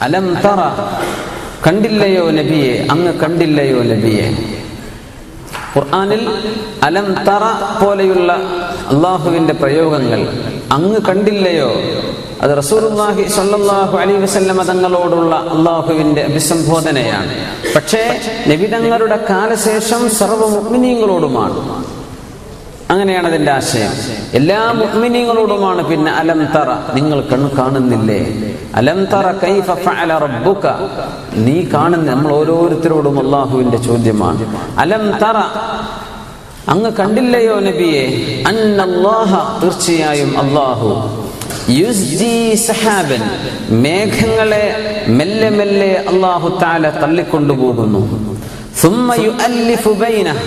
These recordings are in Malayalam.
അലം തറ, കണ്ടില്ലയോ നബിയെ, അങ്ങ് കണ്ടില്ലയോ നബിയെ. ഖുർആനിൽ അലം തറ പോലെയുള്ള അള്ളാഹുവിന്റെ പ്രയോഗങ്ങൾ, അങ്ങ് കണ്ടില്ലയോ, അത് റസൂലുള്ളാഹി സ്വല്ലല്ലാഹു അലൈഹി വസല്ലമ തങ്ങളോടുള്ള അള്ളാഹുവിന്റെ അഭിസംബോധനയാണ്. പക്ഷേ നബി തങ്ങളുടെ കാലശേഷം സർവ്വ മുഅ്മിനീങ്ങളോടുമാണ്. അങ്ങനെയാണ് അതിന്റെ ആശയം. എല്ലാ മുഅ്മിനീങ്ങളോടുമാണ്. പിന്നെ അലം തറ, നിങ്ങൾ കാണുന്നില്ലേ, അലം തറ കൈഫ ഫഅല റബ്ബുക, നീ കാണുന്ന, നമ്മൾ ഓരോരുത്തരോടും അള്ളാഹുവിന്റെ ചോദ്യമാണ്. അലം തറ, അങ്ങ് കണ്ടില്ലയോ നബിയെ, അന്നല്ലാഹ, തീർച്ചയായും അള്ളാഹു, യുസ്ജി സഹാബൻ, മേഘങ്ങളെ മെല്ലെ മെല്ലെ അല്ലാഹു തആല തള്ളിക്കൊണ്ടുപോകുന്നു. സുമ്മ യുഅല്ലിഫു ബൈനഹ,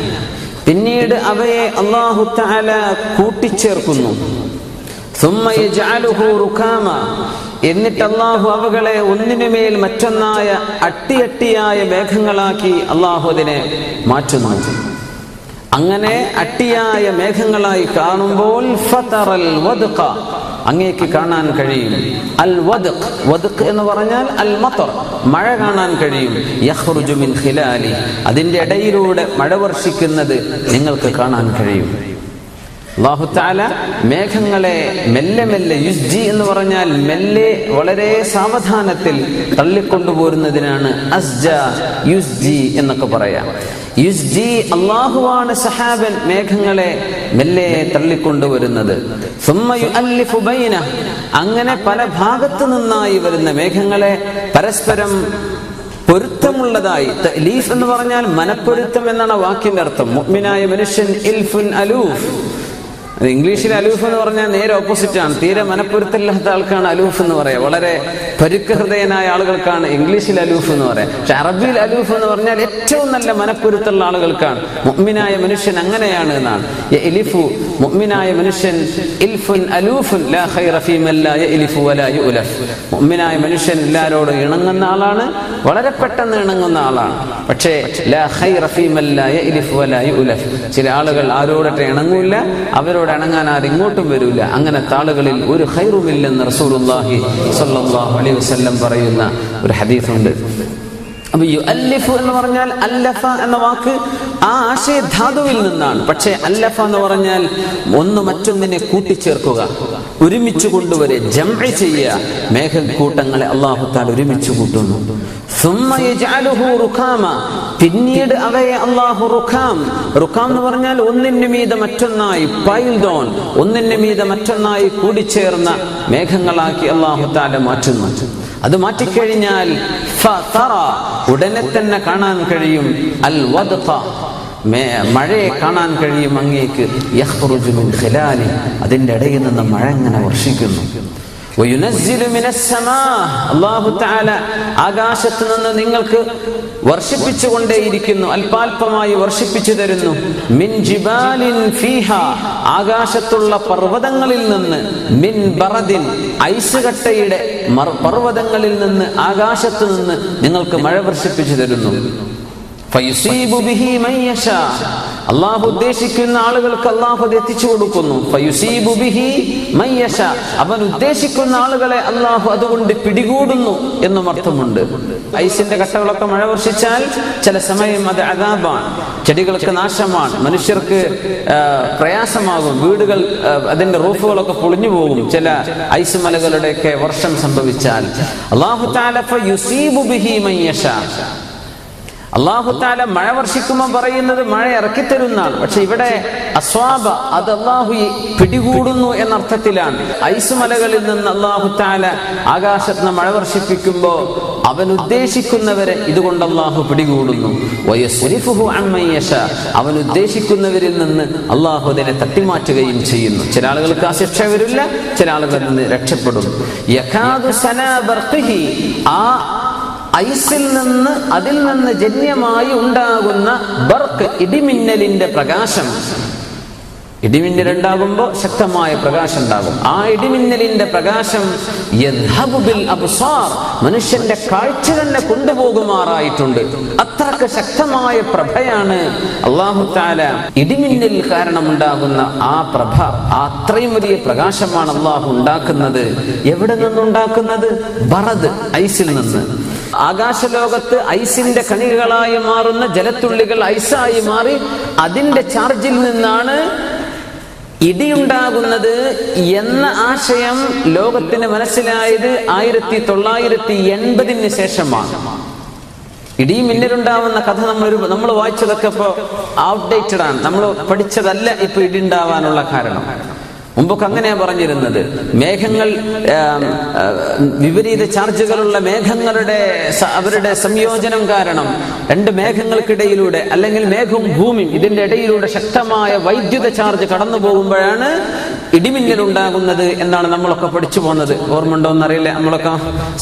പിന്നീട് അവയെ അല്ലാഹു തആല കൂട്ടിച്ചേർക്കുന്നു. സുമ്മ യജ്അലുഹു റുകാമ, എന്നിട്ട് അല്ലാഹു അവകളെ ഒന്നിനുമേൽ മറ്റൊന്നായ അട്ടിയട്ടിയായ മേഘങ്ങളാക്കി അല്ലാഹു അതിനെ മാറ്റുന്നു. അങ്ങനെ അട്ടിയായ മേഘങ്ങളായി കാണുമ്പോൾ ഫതറൽ വദ്ഖ, അങ്ങേക്ക് കാണാൻ കഴിയും. അൽ വദ്ഖ്, വദ്ഖ് എന്ന് പറഞ്ഞാൽ അൽ മത്തർ, മഴ കാണാൻ കഴിയും. യഖ്റുജു മിൻ ഖിലാലി, അതിന്റെ ഇടയിലൂടെ മഴ വർഷിക്കുന്നത് നിങ്ങൾക്ക് കാണാൻ കഴിയും. അല്ലാഹു തആല മേഘങ്ങളെ മെല്ലെ മെല്ലെ, യുസ്ജി എന്ന് പറഞ്ഞാൽ മെല്ലെ, വളരെ സാവധാനത്തിൽ തള്ളിക്കൊണ്ടുപോരുന്നതിനാണ് അസ്ജ, യുസ്ജി എന്നൊക്കെ പറയാം. യുസ്ജി, അല്ലാഹുവാണ് സഹാബൻ, മേഘങ്ങളെ മെല്ലെ തള്ളിക്കൊണ്ടുവരുന്നത്. സുമ്മ യുഅല്ലിഫു ബൈനഹ, അങ്ങനെ പല ഭാഗത്തു നിന്നായി വരുന്ന മേഘങ്ങളെ പരസ്പരം പൊരുത്തമുള്ളതായി. തഅലീഫ് എന്ന് പറഞ്ഞാൽ മനപ്പൊരുത്തം എന്നാണ് വാക്കിന്റെ അർത്ഥം. മുഅ്മിനായ മനുഷ്യൻ ഇൽഫുൻ അലൂഫ്. ഇംഗ്ലീഷിൽ അലൂഫ് എന്ന് പറഞ്ഞാൽ നേരെ ഓപ്പോസിറ്റ് ആണ്. തീരെ മനപ്പൊരുത്തമില്ലാത്ത ആൾക്കാണ് അലൂഫ് എന്ന് പറയാം. വളരെ പരുക്ക ഹൃദയനായ ആളുകൾക്കാണ് ഇംഗ്ലീഷിൽ അലൂഫ് എന്ന് പറയാം. പക്ഷെ അറബിയിൽ അലൂഫ് എന്ന് പറഞ്ഞാൽ ഏറ്റവും നല്ല മനപ്പൊരുത്തുള്ള ആളുകൾക്കാണ്. മുഅ്മിനായ മനുഷ്യൻ അങ്ങനെയാണ് എന്നാണ്. യഅലിഫു, മുഅ്മിനായ മനുഷ്യൻ, ഇൽഫുൻ അലൂഫുൻ ലാ ഖൈറ ഫീമൻ ലാ യഅലിഫു വലാ യുഅലഫ്. മുഅ്മിനായ മനുഷ്യൻ എല്ലാവരോടും ഇണങ്ങുന്ന ആളാണ്, വളരെ പെട്ടെന്ന് ഇണങ്ങുന്ന ആളാണ്. പക്ഷേ ലാ ഖൈറ ഫീമൻ ലാ യഅലിഫു വലാ യുഅലഫ്, ചില ആളുകൾ ആരോടൊട്ട് ഇണങ്ങൂല്ല, അവരോട് ഇണങ്ങാൻ ആരിങ്ങോട്ടും വരൂല. അങ്ങനത്തെ ആളുകളിൽ ഒരു ഖൈറുമില്ലെന്ന് റസൂലുള്ളാഹി സ്വല്ലല്ലാഹു അലൈഹി വസല്ലം പറയുന്ന ഒരു ഹദീസുണ്ട്. അപ്പൊ യുഅല്ലിഫു എന്ന് പറഞ്ഞാൽ അല്ലഫ എന്ന വാക്ക് ആ ആശയധാതുവിൽ നിന്നാണ്. പക്ഷേ അല്ലഫ എന്ന് പറഞ്ഞാൽ ഒന്ന് മറ്റൊന്നിനെ കൂട്ടിച്ചേർക്കുക, ഒരുമിച്ച് കൊണ്ടുവരെ, ജംഇ ചെയ്യുക. മേഘക്കൂട്ടങ്ങളെ അല്ലാഹു തആല ഒരുമിച്ച് കൂട്ടുന്നു. സുമ്മ യജ്അലുഹു റുകാമ, പിന്നീട് അവയെ അല്ലാഹു റുകാം, റുകാം എന്ന് പറഞ്ഞാൽ ഒന്നിനു മീതെ മറ്റൊന്നായി, പൈൽഡ് ഓൺ, ഒന്നിനു മീതെ മറ്റൊന്നായി കൂടിച്ചേർന്ന മേഘങ്ങളാക്കി അല്ലാഹു തആല മാറ്റുന്നു. അത് മാറ്റിക്കഴിഞ്ഞാൽ ഫതറ, ഉടനെ തന്നെ കാണാൻ കഴിയും. അൽ വദ്ഖ, മഴയെ കാണാൻ കഴിയും അങ്ങേക്ക്. യഖ്റുജു മിൻ ഖിലാലി, അതിന്റെ ഇടയിൽ നിന്ന് മഴ ഇങ്ങനെ വർഷിക്കുന്നു. വയുനസ്സിലു മിനസ് സമാ, അല്ലാഹു തആല ആകാശത്ത് നിന്ന് നിങ്ങൾക്ക് വർഷിപ്പിച്ചുകൊണ്ടേയിരിക്കുന്നു, അല്പാൽപമായി വർഷിപ്പിച്ചു തരുന്നു. മിൻ ജിബാലിൻ ഫീഹ, ആകാശത്തുള്ള പർവ്വതങ്ങളിൽ നിന്ന്, മിൻ ബറദിൻ, ഐസ് കട്ടയുടെ പർവ്വതങ്ങളിൽ നിന്ന്, ആകാശത്ത് നിന്ന് നിങ്ങൾക്ക് മഴ വർഷിപ്പിച്ചു തരുന്നു. ഫയുസീബു ബിഹി മൻ യശാ, അല്ലാഹു ഉദ്ദേശിക്കുന്ന ആളുകൾക്ക് അല്ലാഹു അത് എത്തിച്ചു കൊടുക്കുന്നു. ഫയുസീബു ബിഹി മൻ യശാ, അവൻ ഉദ്ദേശിക്കുന്ന ആളുകളെ അല്ലാഹു അതുകൊണ്ട് പിടികൂടുന്നു എന്നും അർത്ഥമുണ്ട്. ഐസിന്റെ കട്ടകളൊക്കെ മഴ വർഷിച്ചാൽ ചില സമയം അത് അദാബാണ്, ചെടികൾക്ക് നാശമാണ്, മനുഷ്യർക്ക് പ്രയാസമാകും, വീടുകൾ, അതിന്റെ റൂഫുകളൊക്കെ പൊളിഞ്ഞു പോകും ചില ഐസ് മലകളുടെയൊക്കെ വർഷം സംഭവിച്ചാൽ. അല്ലാഹു തആല ഫയുസീബു ബിഹി മൻ യശാ, അല്ലാഹു തആല മഴ വർഷിക്കുമ്പോൾ പറയുന്നത് മഴ ഇറക്കിത്തരുന്നാണ്. പക്ഷെ ഇവിടെ അസ്വാബ, അത് അല്ലാഹു പിടികൂടുന്നു എന്നർത്ഥത്തിലാണ്. ഐസ് മലകളിൽ നിന്ന് അല്ലാഹു തആല ആകാശത്ത് നിന്ന് മഴ വർഷിപ്പിക്കുമ്പോൾ അവൻ ഉദ്ദേശിക്കുന്നവരെ ഇതുകൊണ്ട് അല്ലാഹു പിടികൂടുന്നു. വയസ്രിഫുഹു അമ്മൻ യശാ, അവൻ ഉദ്ദേശിക്കുന്നവരിൽ നിന്ന് അല്ലാഹു അതിനെ തട്ടിമാറ്റുകയും ചെയ്യുന്നു. ചില ആളുകൾക്ക് ആ ശിക്ഷ വരില്ല, ചില ആളുകളിൽ നിന്ന് രക്ഷപ്പെടും. യകാദു സനാ ബർഖിഹി, ആ ഐസിൽ നിന്ന്, അതിൽ നിന്ന് ജന്യമായി ഉണ്ടാകുന്ന ബർക്ക്, ഇടിമിന്നലിന്റെ പ്രകാശം, ഇടിമിന്നലുണ്ടാകുമ്പോൾ ശക്തമായ പ്രകാശം ഉണ്ടാകും. ആ ഇടിമിന്നലിന്റെ പ്രകാശം യദ്ഹബു ബിൽ അബ്സാർ, മനുഷ്യന്റെ കാഴ്ച തന്നെ കൊണ്ടുപോകുമാറായിട്ടുണ്ട്. അത്രക്ക് ശക്തമായ പ്രഭയാണ് അല്ലാഹു തആല ഇടിമിന്നൽ കാരണം ഉണ്ടാകുന്ന ആ പ്രഭ, അത്രയും വലിയ പ്രകാശമാണ് അല്ലാഹു ഉണ്ടാക്കുന്നത്. എവിടെ നിന്നുണ്ടാക്കുന്നത്? ബറദ്, ഐസിൽ നിന്ന്. ആകാശലോകത്ത് ഐസിന്റെ കണികകളായി മാറുന്ന ജലത്തുള്ളികൾ ഐസായി മാറി അതിന്റെ ചാർജിൽ നിന്നാണ് ഇടിയുണ്ടാകുന്നത് എന്ന ആശയം ലോകത്തിന് മനസ്സിലായത് 1980 ശേഷമാണ്. ഇടിയും മിന്നലുണ്ടാവുന്ന കഥ നമ്മൾ വായിച്ചതൊക്കെ ഇപ്പൊ ഔട്ട്ഡേറ്റഡ് ആണ്. നമ്മൾ പഠിച്ചതല്ല ഇപ്പൊ ഇടി ഉണ്ടാവാനുള്ള കാരണം. മുമ്പൊക്കെ അങ്ങനെയാ പറഞ്ഞിരുന്നത്. മേഘങ്ങൾ, വിപരീത ചാർജുകളുള്ള മേഘങ്ങളുടെ അവരുടെ സംയോജനം കാരണം രണ്ട് മേഘങ്ങൾക്കിടയിലൂടെ അല്ലെങ്കിൽ മേഘവും ഭൂമിയും ഇതിന്റെ ഇടയിലൂടെ ശക്തമായ വൈദ്യുത ചാർജ് കടന്നു പോകുമ്പോഴാണ് ഇടിമിന്നൽ ഉണ്ടാകുന്നത് എന്നാണ് നമ്മളൊക്കെ പഠിച്ചു പോകുന്നത്. ഓർമ്മ ഉണ്ടോ എന്നറിയില്ല, നമ്മളൊക്കെ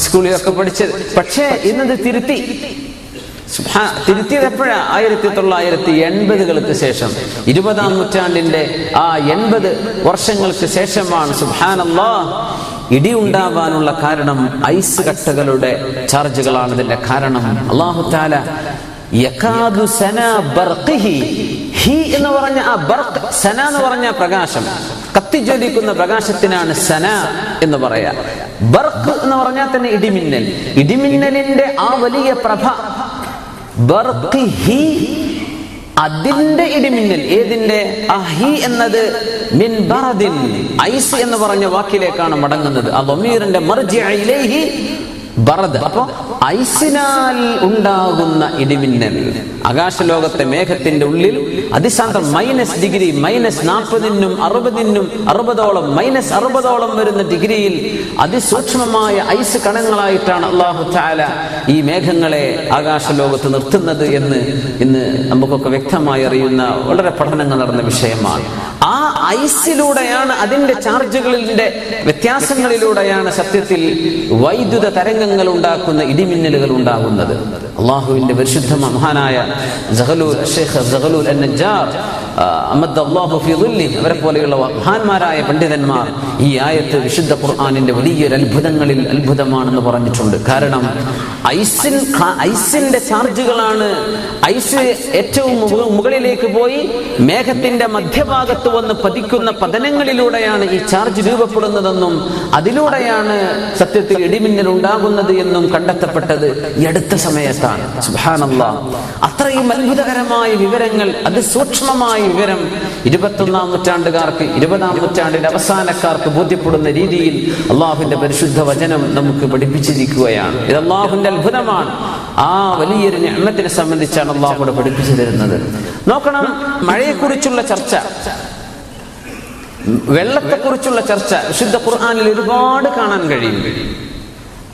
സ്കൂളിലൊക്കെ പഠിച്ചത്. പക്ഷേ ഇന്നത് തിരുത്തിയത് എപ്പോഴാ? 1980 ശേഷം, 20-ാം നൂറ്റാണ്ടിന്റെ ആ 80 വർഷങ്ങൾക്ക് ശേഷമാണ് സുബ്ഹാനല്ലാഹ് ഇടി ഉണ്ടാവാനുള്ള കാരണം ഐസ് കട്ടകളുടെ ചാർജുകളാണ് ഇതിന്റെ കാരണം. അല്ലാഹു തആല യകാദു സനാ ബർഖിഹി, ഹി എന്ന് പറഞ്ഞ ആ ബർഖ്, സന എന്ന് പറഞ്ഞ പ്രകാശം, കത്തിജ്വലിക്കുന്ന പ്രകാശത്തിനാണ് സന എന്ന് പറയാ. ബർഖ് എന്ന് പറഞ്ഞാൽ തന്നെ ഇടിമിന്നൽ. ഇടിമിന്നലിന്റെ ആ വലിയ പ്രഭ, ബർഖിഹി, അതിന്റെ ഇടിമിന്നൽ. ഏതിന്റെ? അഹി എന്നത് മിൻ ബറദിൻ, ഐസ് എന്ന് പറഞ്ഞ വാക്കിലേക്കാണ് മടങ്ങുന്നത്. ആ ദമീറിന്റെ മർജിഅ ഇലൈഹി ബറദ്. അപ്പൊ ഐസിനാൽ ഉണ്ടാകുന്ന ഇടിമിന്നൽ ആകാശലോകത്തെ മേഘത്തിന്റെ ഉള്ളിൽ അതിശാന്തം -ഡിഗ്രി, -40-നും 60-നും 60-ഓളം വരുന്ന ഡിഗ്രിയിൽ അതിസൂക്ഷ്മമായ ഐസ് കണങ്ങളായിട്ടാണ് അല്ലാഹു തആല ഈ മേഘങ്ങളെ ആകാശലോകത്ത് നിർത്തുന്നത് എന്ന് ഇന്ന് നമുക്കൊക്കെ വ്യക്തമായി അറിയുന്ന വളരെ പഠനങ്ങൾ നടന്ന വിഷയമാണ്. ആ ഐസിലൂടെയാണ്, അതിന്റെ ചാർജുകളിന്റെ വ്യത്യാസങ്ങളിലൂടെയാണ് സത്യത്തിൽ വൈദ്യുത തരംഗങ്ങൾ ഉണ്ടാക്കുന്ന ഇടിമിന്നലുകൾ ഉണ്ടാകുന്നത്. അള്ളാഹുവിന്റെ പരിശുദ്ധ മഹാനായ ഷെയ്ഖ് സഗലൂൽ അൻ-നജ്ജാർ അമദ്ദല്ലാഹു ഫീ ദില്ലിഹി, അവരെ പോലെയുള്ള മഹാന്മാരായ പണ്ഡിതന്മാർ ഈ ആയത്ത് വിശുദ്ധ ഖുർആനിന്റെ വലിയൊരു അത്ഭുതങ്ങളിൽ അത്ഭുതമാണെന്ന് പറഞ്ഞിട്ടുണ്ട്. കാരണം ഐസിന്റെ ചാർജുകളാണ്, ഐസ് ഏറ്റവും മുകളിലേക്ക് പോയി മേഘത്തിന്റെ മധ്യഭാഗത്ത് വന്ന് പതിക്കുന്ന പതനങ്ങളിലൂടെയാണ് ഈ ചാർജ് രൂപപ്പെടുന്നതെന്നും അതിലൂടെയാണ് സത്യത്തിൽ ഇടിമിന്നൽ ഉണ്ടാകുന്നത് എന്നും കണ്ടെത്തപ്പെട്ടത് ഈ അടുത്ത സമയത്താണ്. സുബ്ഹാനല്ലാഹ്, അത്രയും അത്ഭുതകരമായ വിവരങ്ങൾ, അതിസൂക്ഷ്മമായ വിവരം 21-ാം നൂറ്റാണ്ടുകാർക്ക്, 20-ാം നൂറ്റാണ്ടിന്റെ അവസാനക്കാർക്ക് ബോധ്യപ്പെടുന്ന രീതിയിൽ അള്ളാഹുവിന്റെ പരിശുദ്ധ വചനം നമുക്ക് പഠിപ്പിച്ചിരിക്കുകയാണ്. ഇത് അള്ളാഹുവിന്റെ അത്ഭുതമാണ്. ആ വലിയൊരു നിഅമത്തിനെ സംബന്ധിച്ചാണ് അള്ളാഹു പഠിപ്പിച്ചു തരുന്നത്. നോക്കണം, മഴയെക്കുറിച്ചുള്ള ചർച്ച, വെള്ളത്തെക്കുറിച്ചുള്ള ചർച്ച വിശുദ്ധ ഖുർആനിൽ ഒരുപാട് കാണാൻ കഴിയും.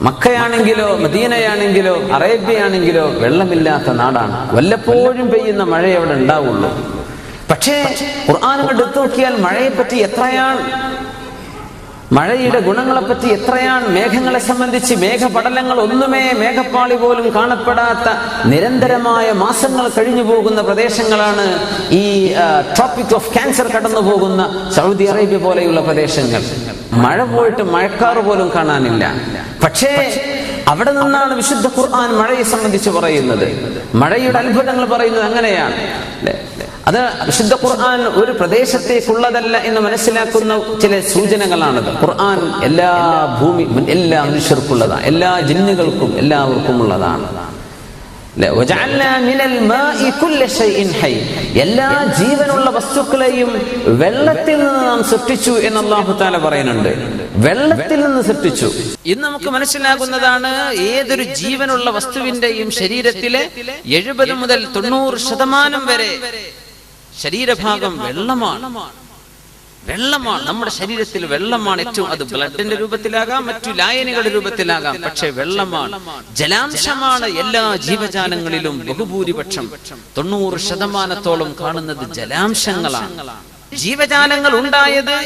മക്കയാണെങ്കിലോ മദീനയാണെങ്കിലോ അറേബ്യയാണെങ്കിലോ വെള്ളമില്ലാത്ത നാടാണ്. വല്ലപ്പോഴും പെയ്യുന്ന മഴ അവിടെ ഉണ്ടാവുള്ളൂ. പക്ഷേ ഖുർആൻ എടുത്തു നോക്കിയാൽ മഴയെപ്പറ്റി എത്രയാണ്, മഴയുടെ ഗുണങ്ങളെപ്പറ്റി എത്രയാണ്. മേഘങ്ങളെ സംബന്ധിച്ച് മേഘപടലങ്ങൾ ഒന്നുമേ, മേഘപ്പാളി പോലും കാണപ്പെടാത്ത നിരന്തരമായ മാസങ്ങൾ കഴിഞ്ഞു പോകുന്ന പ്രദേശങ്ങളാണ് ഈ ട്രോപ്പിക് ഓഫ് ക്യാൻസർ കടന്നു പോകുന്ന സൗദി അറേബ്യ പോലെയുള്ള പ്രദേശങ്ങൾ. മഴ പോയിട്ട് മഴക്കാറ് പോലും കാണാനില്ല. പക്ഷേ അവിടെ നിന്നാണ് വിശുദ്ധ ഖുർആൻ മഴയെ സംബന്ധിച്ച് പറയുന്നത്. മഴയുടെ അത്ഭുതങ്ങൾ പറയുന്നത് അങ്ങനെയാണ്. അത് വിശുദ്ധ ഖുർആൻ ഒരു പ്രദേശത്തേക്കുള്ളതല്ല എന്ന് മനസ്സിലാക്കുന്ന ചില സൂചനകളാണത്. ഖുർആൻ എല്ലാ എല്ലാ മനുഷ്യർക്കുള്ളതാണ്, എല്ലാ ജിന്നുകൾക്കും എല്ലാവർക്കും ഉള്ളതാണ്. എല്ലാ ജീവനുള്ള വസ്തുക്കളെയും വെള്ളത്തിൽ നിന്ന് നാം സൃഷ്ടിച്ചു എന്ന് അല്ലാഹു തആല പറയുന്നുണ്ട്. വെള്ളത്തിൽ നിന്ന് സൃഷ്ടിച്ചു. ഇന്ന് നമുക്ക് മനസ്സിലാകുന്നതാണ്, ഏതൊരു ജീവനുള്ള വസ്തുവിന്റെയും ശരീരത്തിലെ 70 മുതൽ 90% വരെ ശരീരഭാഗം വെള്ളമാണ്. നമ്മുടെ ശരീരത്തിൽ വെള്ളമാണ് ഏറ്റവും. അത് ബ്ലഡിന്റെ രൂപത്തിലാകാം, മറ്റു ലായനികളുടെ രൂപത്തിലാകാം. പക്ഷെ വെള്ളമാണ്, ജലാംശമാണ്. എല്ലാ ജീവജാലങ്ങളിലും ബഹുഭൂരിപക്ഷം 90% കാണുന്നത് ജലാംശങ്ങളാണ്. ജീവജാലങ്ങൾ ഉണ്ടായത്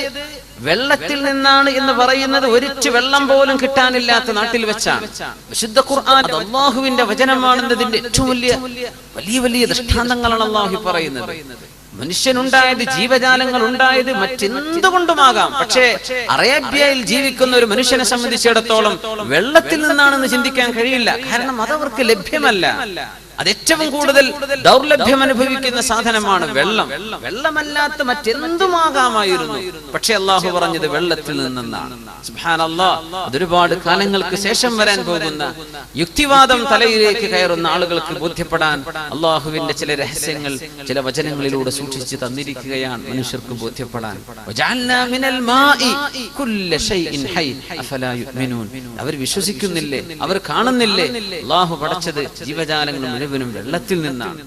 വെള്ളത്തിൽ നിന്നാണ് എന്ന് പറയുന്നത് ഒരിറ്റു വെള്ളം പോലും കിട്ടാനില്ലാത്ത നാട്ടിൽ വെച്ചാണ്. വിശുദ്ധ ഖുർആൻ അല്ലാഹുവിന്റെ വചനമാണെന്നതിന്റെ ഏറ്റവും വലിയ ദൃഷ്ടാന്തങ്ങളാണ് അല്ലാഹു പറയുന്നത്. മനുഷ്യനുണ്ടായത്, ജീവജാലങ്ങൾ ഉണ്ടായത് മറ്റെന്തുകൊണ്ടുമാകാം. പക്ഷേ അറേബ്യയിൽ ജീവിക്കുന്ന ഒരു മനുഷ്യനെ സംബന്ധിച്ചിടത്തോളം വെള്ളത്തിൽ നിന്നാണെന്ന് ചിന്തിക്കാൻ കഴിയില്ല. കാരണം അതവർക്ക് ലഭ്യമല്ല. അത് ഏറ്റവും കൂടുതൽ ദൗർലഭ്യം അനുഭവിക്കുന്ന സാധനമാണ് വെള്ളം. വെള്ളമല്ലാത്ത മറ്റെന്തുമാകാമായിരുന്നു. പക്ഷെ അള്ളാഹു പറഞ്ഞത് വെള്ളത്തിൽ നിന്നാണ്. സുബ്ഹാനല്ലാഹ്. അതൊരുപാട് കാലങ്ങൾക്ക് ശേഷം വരാൻ പോകുന്ന യുക്തിവാദം തലയിലേക്ക് കയറുന്ന ആളുകൾക്ക് ബോധ്യപ്പെടാൻ അള്ളാഹുവിന്റെ ചില രഹസ്യങ്ങൾ ചില വചനങ്ങളിലൂടെ സൂക്ഷിച്ച് തന്നിരിക്കുകയാണ് മനുഷ്യർക്ക് ബോധ്യപ്പെടാൻ. അവർ വിശ്വസിക്കുന്നില്ലേ? അവർ കാണുന്നില്ലേ? അള്ളാഹു പടച്ചത് ജീവജാലങ്ങളും മുഴുവനും വെള്ളത്തിൽ നിന്നാണ്.